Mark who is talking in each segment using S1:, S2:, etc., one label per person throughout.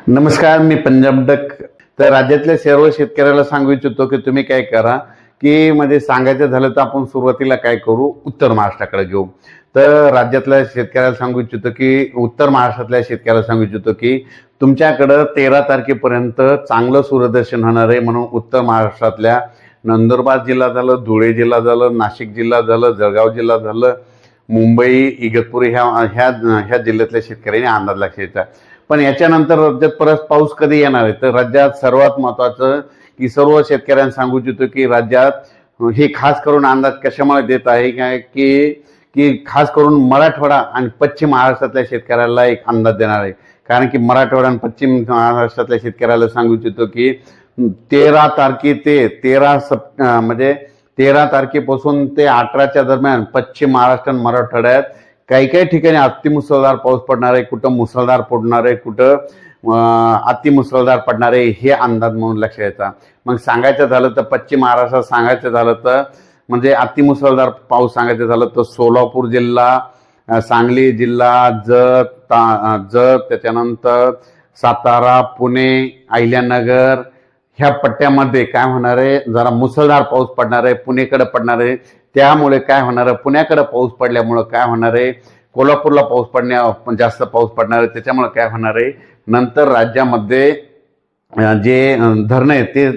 S1: नमस्कार, मी पंजाब डक. तर राज्यातल्या सर्व शेतकऱ्याला सांगू इच्छितो की तुम्ही काय करा की म्हणजे सांगायचं झालं तर आपण सुरुवातीला काय करू, उत्तर महाराष्ट्राकडे घेऊ. तर राज्यातल्या शेतकऱ्याला सांगू इच्छितो की उत्तर महाराष्ट्रातल्या शेतकऱ्याला सांगू इच्छितो की तुमच्याकडं 13 तारखेपर्यंत चांगलं सूर्यदर्शन होणार आहे. म्हणून उत्तर महाराष्ट्रातल्या नंदुरबार जिल्हा झालं, धुळे जिल्हा झालं, नाशिक जिल्हा झालं, जळगाव जिल्हा झालं, मुंबई, इगतपुरी ह्या ह्या ह्या जिल्ह्यातल्या शेतकऱ्यांनी अंदाज लक्षायचा. पण याच्यानंतर राज्यात परत पाऊस कधी येणार आहे, तर राज्यात सर्वात महत्वाचं की सर्व शेतकऱ्यांना सांगू इच्छितो की राज्यात हे खास करून अंदाज कशामुळे देत आहे काय की की खास करून मराठवाडा आणि पश्चिम महाराष्ट्रातल्या शेतकऱ्याला एक अंदाज देणार आहे. कारण की मराठवाडा आणि पश्चिम महाराष्ट्रातल्या शेतकऱ्याला सांगू इच्छितो की 13 तारखे ते 13 तारखेपासून ते 18च्या दरम्यान पश्चिम महाराष्ट्र आणि मराठवाड्यात काही काही ठिकाणी अतिमुसळधार पाऊस पडणार आहे, कुठं मुसळधार पडणार आहे, कुठं अतिमुसळधार पडणार आहे, हे अंदाज म्हणून लक्षात घ्यायचा. मग सांगायचं झालं तर पश्चिम महाराष्ट्रात सांगायचं झालं तर म्हणजे अतिमुसळधार पाऊस सांगायचं झालं तर सोलापूर जिल्हा, सांगली जिल्हा, जत त्याच्यानंतर सातारा, पुणे, अहिल्यानगर ह्या पट्ट्यामध्ये काय होणार आहे, जरा मुसळधार पाऊस पडणार आहे, पुणेकडे पडणार आहे. त्यामुळे काय होणार आहे, पुण्याकडे पाऊस पडल्यामुळे काय होणार आहे, कोल्हापूरला जास्त पाऊस पडणार आहे. त्याच्यामुळे काय होणार आहे, नंतर राज्यामध्ये जे धरणं आहेत ते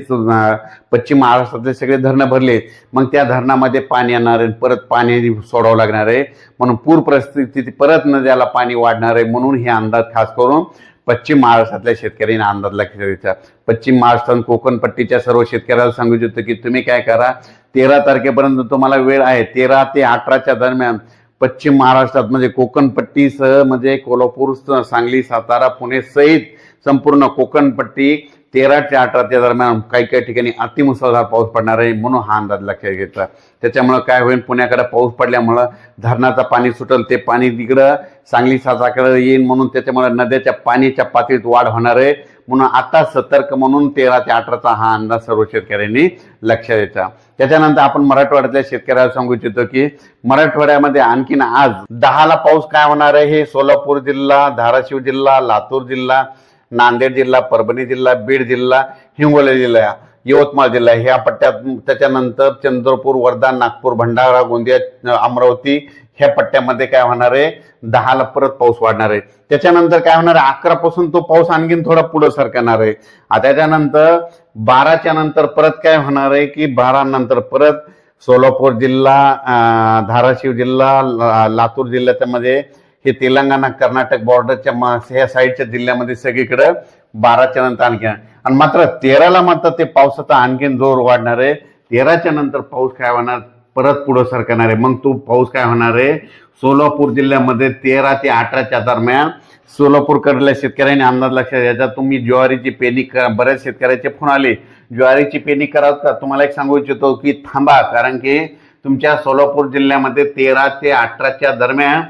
S1: पश्चिम महाराष्ट्रातले सगळे धरणं भरले, मग त्या धरणामध्ये पाणी येणार आहे, परत पाणी सोडावं लागणार आहे. म्हणून पूर परिस्थिती परत नद्याला पाणी वाढणार आहे. म्हणून हे अंदाज खास करून पश्चिम महाराष्ट्रातल्या शेतकऱ्यांना अंदाज लक्षात घ्यायचा. पश्चिम महाराष्ट्र कोकण पट्टीच्या सर्व शेतकऱ्याला सांगू इच्छितो की तुम्ही काय करा, 13 तारखेपर्यंत तुम्हाला वेळ आहे. 13 ते 18च्या दरम्यान पश्चिम महाराष्ट्रात म्हणजे कोकण पट्टीसह म्हणजे कोल्हापूर, सांगली, सातारा, पुणे सहित संपूर्ण कोकण पट्टी 13 ते 18च्या दरम्यान काही काही ठिकाणी अतिमुसळधार पाऊस पडणार आहे. म्हणून हा अंदाज लक्षात घ्यायचा. त्याच्यामुळे काय होईल, पुण्याकडे पाऊस पडल्यामुळं धरणाचं पाणी सुटल, ते पाणी तिकडं सांगली साताराकडे येईल. म्हणून त्याच्यामुळे नद्याच्या पाण्याच्या पातळीत वाढ होणार आहे. म्हणून आता सतर्क म्हणून 13 ते 18चा हा अंदाज सर्व शेतकऱ्यांनी लक्षात द्यायचा. त्याच्यानंतर आपण मराठवाड्यातल्या शेतकऱ्याला सांगू इच्छितो की मराठवाड्यामध्ये आणखीन आज 10ला पाऊस काय होणार आहे, हे सोलापूर जिल्हा, धाराशिव जिल्हा, लातूर जिल्हा, नांदेड जिल्हा, परभणी जिल्हा, बीड जिल्हा, हिंगोली जिल्हा, यवतमाळ जिल्हा ह्या पट्ट्यात. त्याच्यानंतर चंद्रपूर, वर्धा, नागपूर, भंडारा, गोंदिया, अमरावती ह्या पट्ट्यामध्ये काय होणार आहे, 10ला परत पाऊस वाढणार आहे. त्याच्यानंतर काय होणार आहे, 11 पासून तो पाऊस आणखीन थोडा पुढे सरकणार आहे. त्याच्यानंतर 12च्या नंतर परत काय होणार आहे की 12 नंतर परत सोलापूर जिल्हा, धाराशिव जिल्हा, लातूर जिल्ह्याच्या मध्ये हे तेलंगणा कर्नाटक बॉर्डरच्या ह्या साईडच्या जिल्ह्यामध्ये सगळीकडे 12च्या नंतर आणखी. आणि मात्र 13ला मात्र ते पावसाचा आणखीन जोर वाढणार आहे. 13च्या नंतर पाऊस काय होणार, परत पुढे सरकणार आहे. मग तो पाऊस काय होणार आहे, सोलापूर जिल्ह्यामध्ये 13 ते 18च्या दरम्यान सोलापूरकडल्या शेतकऱ्यांनी अंदाज लक्षात घ्यायचा. तुम्ही ज्वारीची पेरणी करा. बऱ्याच शेतकऱ्याचे फोन आले, ज्वारीची पेरणी करा का. तुम्हाला एक सांगू इच्छितो की थांबा, कारण की तुमच्या सोलापूर जिल्ह्यामध्ये 13 ते 18च्या दरम्यान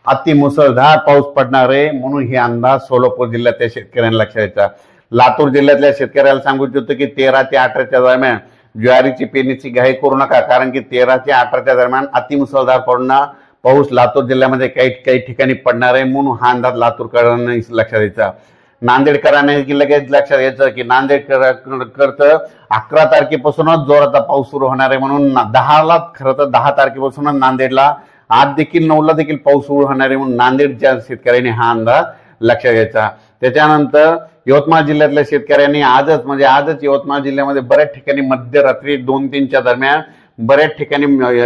S1: अतिमुसळधार पाऊस पडणार आहे. म्हणून हे अंदाज सोलापूर जिल्ह्यातल्या शेतकऱ्यांना लक्षात घ्यायचा. लातूर जिल्ह्यातल्या शेतकऱ्याला सांगू इच्छितो की 13 ते 18च्या दरम्यान ज्वारीची पेरणीची घाई करू नका, कारण की 13 ते 18च्या दरम्यान अतिमुसळधार पडणार पाऊस लातूर जिल्ह्यामध्ये काही ठिकाणी पडणार आहे. म्हणून हा अंदाज लातूरकरांनी लक्षात द्यायचा. नांदेडकरांनी लगेच लक्षात घ्यायचं की नांदेडकरचं 11 तारखेपासूनच जोराचा पाऊस सुरू होणार आहे. म्हणून 10ला खरं तर 10 तारखेपासूनच नांदेडला आज देखील 9ला देखील पाऊस सुरू होणार आहे. म्हणून नांदेडच्या शेतकऱ्यांनी हा अंदाज लक्षात घ्यायचा. त्याच्यानंतर यवतमाळ जिल्ह्यातल्या शेतकऱ्यांनी आजच यवतमाळ जिल्ह्यामध्ये बऱ्याच ठिकाणी मध्यरात्री 2-3च्या दरम्यान बऱ्याच ठिकाणी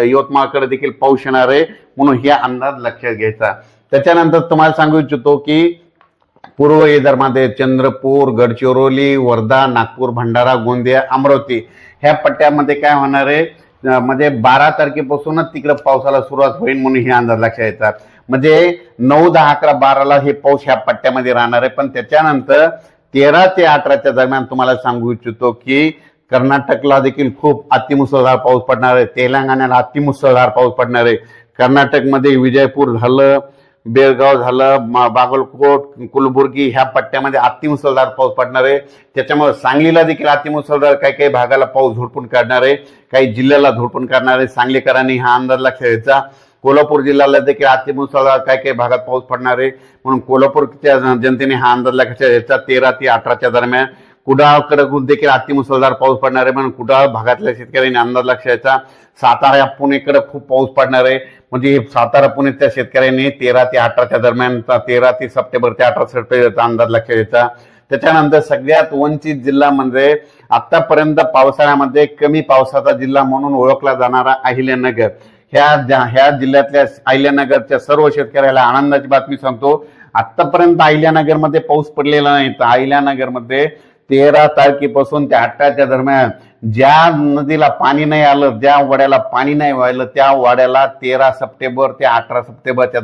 S1: यवतमाळकडे देखील पाऊस येणार आहे. म्हणून हे अंदाज लक्षात घ्यायचा. त्याच्यानंतर तुम्हाला सांगू इच्छितो की पूर्व विदर्भामध्ये चंद्रपूर, गडचिरोली, वर्धा, नागपूर, भंडारा, गोंदिया, अमरावती ह्या पट्ट्यामध्ये काय होणार आहे, म्हणजे 12 तारखेपासूनच तिकडे पावसाला सुरुवात होईल. म्हणून हे अंदाज लक्षात घ्यायचा. म्हणजे 9, 10, 11, 12ला हे पाऊस ह्या पट्ट्यामध्ये राहणार आहे. पण त्याच्यानंतर 13 ते 18च्या दरम्यान तुम्हाला सांगू इच्छितो की कर्नाटकला देखील खूप अतिमुसळधार पाऊस पडणार आहे. तेलंगणाला अतिमुसळधार पाऊस पडणार आहे. कर्नाटकमध्ये विजयपूर झालं, बेळगाव झालं, बागलकोट, कुलबुर्गी ह्या पट्ट्यामध्ये अतिमुसळधार पाऊस पडणार आहे. त्याच्यामुळे सांगलीला देखील अतिमुसळधार काही काही भागाला पाऊस झोडपून काढणार आहे, काही जिल्ह्याला झोडपून काढणार आहे. सांगलीकरांनी हा अंदाज लक्षात घ्यायचा. कोल्हापूर जिल्ह्याला देखील अतिमुसळधार काही काही भागात पाऊस पडणार आहे, म्हणून कोल्हापूरच्या जनतेने हा अंदाज लक्षात घ्यायचा. 13 ते 18च्या दरम्यान कुडाळकडे देखील अतिमुसळधार पाऊस पडणार आहे, म्हणून कुडाळ भागातल्या शेतकऱ्यांनी अंदाज लक्षात घ्यायचा. सातारा पुणेकडे खूप पाऊस पडणार आहे, म्हणजे सातारा पुणेच्या शेतकऱ्यांनी 13 ते 18च्या दरम्यान 13 ते सप्टेंबर ते 18 सप्टेंबरचा अंदाज लक्षात घ्यायचा. त्याच्यानंतर सगळ्यात वंचित जिल्हा म्हणजे आतापर्यंत पावसाळ्यामध्ये कमी पावसाचा जिल्हा म्हणून ओळखला जाणारा अहिल्यानगर. ह्या जिल्ह्यातल्या अहिल्यानगरच्या सर्व शेतकऱ्याला आनंदाची बातमी सांगतो. आतापर्यंत अहिल्यानगरमध्ये पाऊस पडलेला नाही. तर अहिल्यानगरमध्ये 13 तारखेपासून ते 18च्या दरम्यान ज्या नदीला पाणी नाही आलं, ज्या वाड्याला पाणी नाही व्हायला, त्या वाड्याला 13 सप्टेंबर ते 18 सप्टेंबरच्या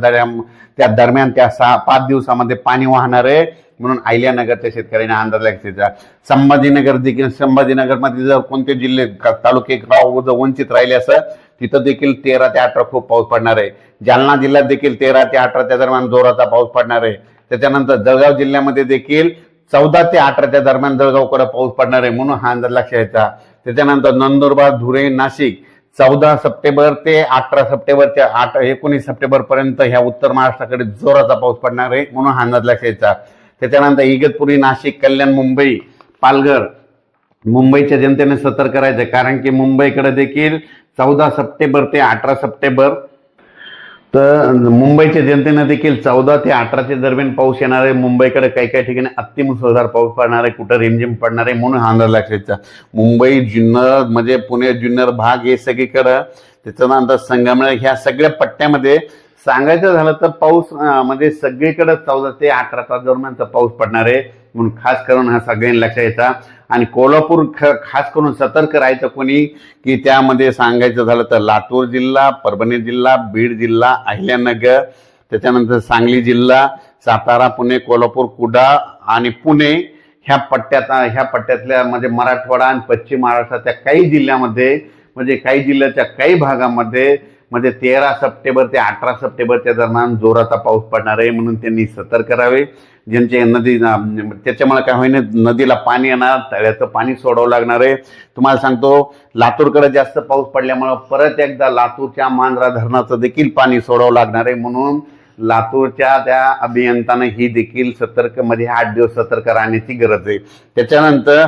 S1: दरम्यान त्या 5 दिवसामध्ये पाणी वाहणार आहे, म्हणून अहिल्यानगरच्या शेतकऱ्यांनी अंदाज लागला. संभाजीनगर देखील, संभाजीनगरमध्ये जर कोणते जिल्हे तालुके गाव वंचित राहिले असं तिथं देखील 13 ते 18 खूप पाऊस पडणार आहे. जालना जिल्ह्यात देखील 13 ते 18च्या दरम्यान जोराचा पाऊस पडणार आहे. त्याच्यानंतर जळगाव जिल्ह्यामध्ये देखील 14 ते 18च्या दरम्यान जळगावकडे पाऊस पडणार आहे, म्हणून हा अंदाज लक्षात घ्यायचा. त्याच्यानंतर नंदुरबार, धुळे, नाशिक 14 सप्टेंबर ते 18 सप्टेंबरच्या 19 सप्टेंबर पर्यंत ह्या उत्तर महाराष्ट्राकडे जोराचा पाऊस पडणार आहे, म्हणून हा अंदाज लक्षात घ्यायचा. त्याच्यानंतर इगतपुरी, नाशिक, कल्याण, मुंबई, पालघर, मुंबईच्या जनतेने सतर्क करायचं, कारण की मुंबईकडे देखील 14 सप्टेंबर ते 18 सप्टेंबर तर मुंबईच्या जनतेने देखील 14 ते 18च्या दरम्यान पाऊस येणार आहे. मुंबईकडे काही काही ठिकाणी अतिमुसळधार पाऊस पडणार आहे, कुठं रिमझिम पडणार आहे, म्हणून हा अंदाज लक्षात. मुंबई, जुन्नर म्हणजे पुणे जुन्नर भाग हे सगळीकडं, त्याच्यानंतर संगमनेर ह्या सगळ्या पट्ट्यामध्ये सांगायचं झालं तर पाऊस म्हणजे सगळीकडे 14 ते 18च्या दरम्यानचा पाऊस पडणार आहे, म्हणून खास करून हा सगळ्यांनी लक्षात घ्यायचा. आणि कोल्हापूर खास करून सतर्क राहायचं कोणी की त्यामध्ये सांगायचं झालं तर लातूर जिल्हा, परभणी जिल्हा, बीड जिल्हा, अहिल्यानगर, त्याच्यानंतर सांगली जिल्हा, सातारा, पुणे, कोल्हापूर, कुडाळ आणि पुणे ह्या पट्ट्यातल्या म्हणजे मराठवाडा आणि पश्चिम महाराष्ट्राच्या काही जिल्ह्यामध्ये म्हणजे काही जिल्ह्याच्या काही भागामध्ये म्हणजे 13 सप्टेंबर ते 18 सप्टेंबरच्या दरम्यान जोराचा पाऊस पडणार आहे, म्हणून त्यांनी सतर्क करावे. ज्यांचे नदी त्याच्यामुळे काय होईना नदीला पाणी येणार, तळ्याचं पाणी सोडावं लागणार आहे. तुम्हाला सांगतो लातूरकडे जास्त पाऊस पडल्यामुळे परत एकदा लातूरच्या मांजरा धरणाचं देखील पाणी सोडावं लागणार आहे, म्हणून लातूरच्या त्या अभियंत्याने ही देखील सतर्क मध्ये 8 दिवस सतर्क राहण्याची गरज आहे. त्याच्यानंतर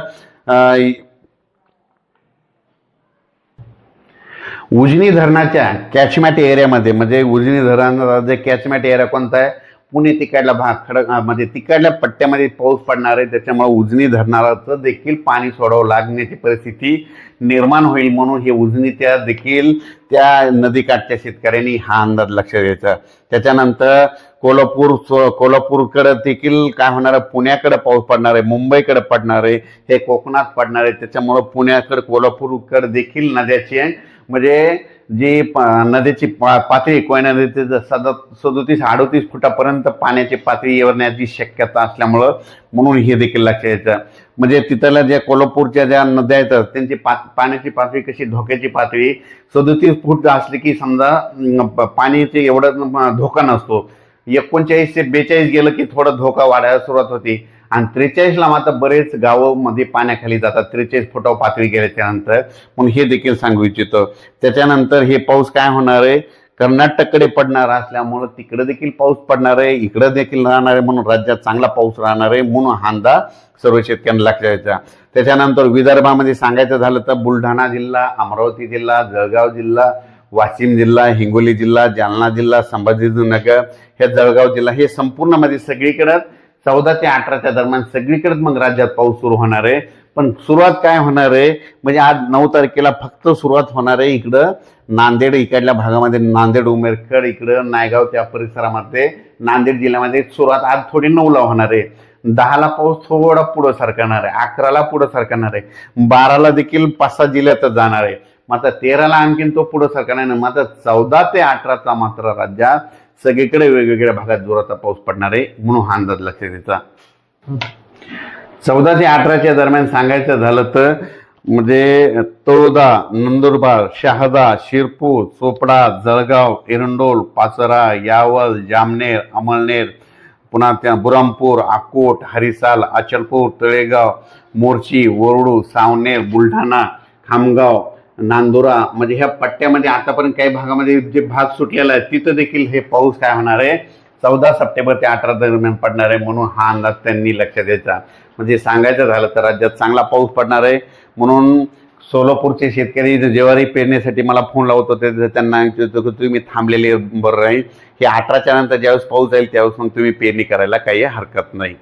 S1: उजनी धरणाच्या कॅचमॅट एरियामध्ये म्हणजे उजनी धरणाचा जे कॅचमॅट एरिया कोणता आहे, पुणे तिकडला भाग खडक म्हणजे तिकडल्या पट्ट्यामध्ये पाऊस पडणार आहे, त्याच्यामुळे उजनी धरणाचं देखील पाणी सोडावं लागण्याची परिस्थिती निर्माण होईल, म्हणून हे उजनीच्या देखील त्या नदीकाठच्या शेतकऱ्यांनी हा अंदाज लक्षात घ्यायचा. त्याच्यानंतर कोल्हापूरकडे देखील काय होणार आहे, पुण्याकडे पाऊस पडणार आहे, मुंबईकडे पडणार आहे, हे कोकणात पडणार आहे, त्याच्यामुळे पुण्याकडे कोल्हापूरकडे देखील नद्याची म्हणजे जी नदीची पातळी कोयना नदीची 37-38 फुटापर्यंत पाण्याची पातळी येण्याची शक्यता असल्यामुळं म्हणून हे देखील लक्षात यायचं. म्हणजे तिथल्या ज्या कोल्हापूरच्या ज्या नद्या आहेत त्यांची पाण्याची पातळी कशी धोक्याची पातळी 37 फूट असली की समजा पाण्याचे एवढा धोका नसतो. 39 ते 42 गेलं की थोडा धोका वाढायला सुरुवात होती आणि 43ला मात्र बरेच गावं मध्ये पाण्याखाली जातात 43 फुटावर पातळी गेल्याच्या नंतर, मग हे देखील सांगू इच्छितो. त्याच्यानंतर हे पाऊस काय होणार आहे, कर्नाटककडे पडणार असल्यामुळे तिकडे देखील पाऊस पडणार आहे, इकडे देखील राहणार आहे, म्हणून राज्यात चांगला पाऊस राहणार आहे, म्हणून हा अंदाज सर्व शेतकऱ्यांना लक्षात घ्यायचा. त्याच्यानंतर विदर्भामध्ये सांगायचं झालं तर बुलढाणा जिल्हा, अमरावती जिल्हा, जळगाव जिल्हा, वाशिम जिल्हा, हिंगोली जिल्हा, जालना जिल्हा, संभाजीनगर, हे जळगाव जिल्हा, हे संपूर्ण मध्ये सगळीकडे 14 ते 18च्या दरम्यान सगळीकडे मग राज्यात पाऊस सुरू होणार आहे. पण सुरुवात काय होणार आहे म्हणजे आज 9 तारखेला फक्त सुरुवात होणार आहे इकडं नांदेड इकडल्या भागामध्ये, नांदेड, उमेरखेड इकडं नायगाव त्या परिसरामध्ये नांदेड जिल्ह्यामध्ये सुरुवात आज थोडी 9ला होणार आहे. 10ला पाऊस थोडा पुढं सरकणार आहे, 11ला पुढं सरकणार आहे, 12ला देखील 5-6 जिल्ह्यातच जाणार आहे, मात्र 13ला आणखीन तो पुढं सरकणार नाही. मात्र 14 ते 18चा मात्र राज्यात सगळीकडे वेगवेगळ्या भागात जोराचा पाऊस पडणार आहे, म्हणून हा अंदाज लक्षात घ्यायचा. 14 ते 18च्या दरम्यान सांगायचं झालं तर म्हणजे तळोदा, नंदुरबार, शहादा, शिरपूर, चोपडा, जळगाव, एरंडोल, पाचोरा, यावल, जामनेर, अमळनेर, पुन्हा त्या बुरामपूर, अकोट, हरिसाल, अचलपूर, तळेगाव, मोर्शी, वरळू, सावनेर, बुलढाणा, खामगाव, नांदुरा म्हणजे ह्या पट्ट्यामध्ये आतापर्यंत काही भागामध्ये जे भाग सुटलेला आहे तिथं देखील हे पाऊस काय होणार आहे 14 सप्टेंबर ते 18 दरम्यान पडणार आहे, म्हणून हा अंदाज त्यांनी लक्षात द्यायचा. म्हणजे सांगायचं झालं तर राज्यात चांगला पाऊस पडणार आहे. म्हणून सोलापूरचे शेतकरी ज्वारी पेरण्यासाठी मला फोन लावत होते, त्यांना तुम्ही थांबलेले बरं राहील. हे 18च्या नंतर ज्यावेळेस पाऊस जाईल त्यावेळेस मग तुम्ही पेरणी करायला काही हरकत नाही.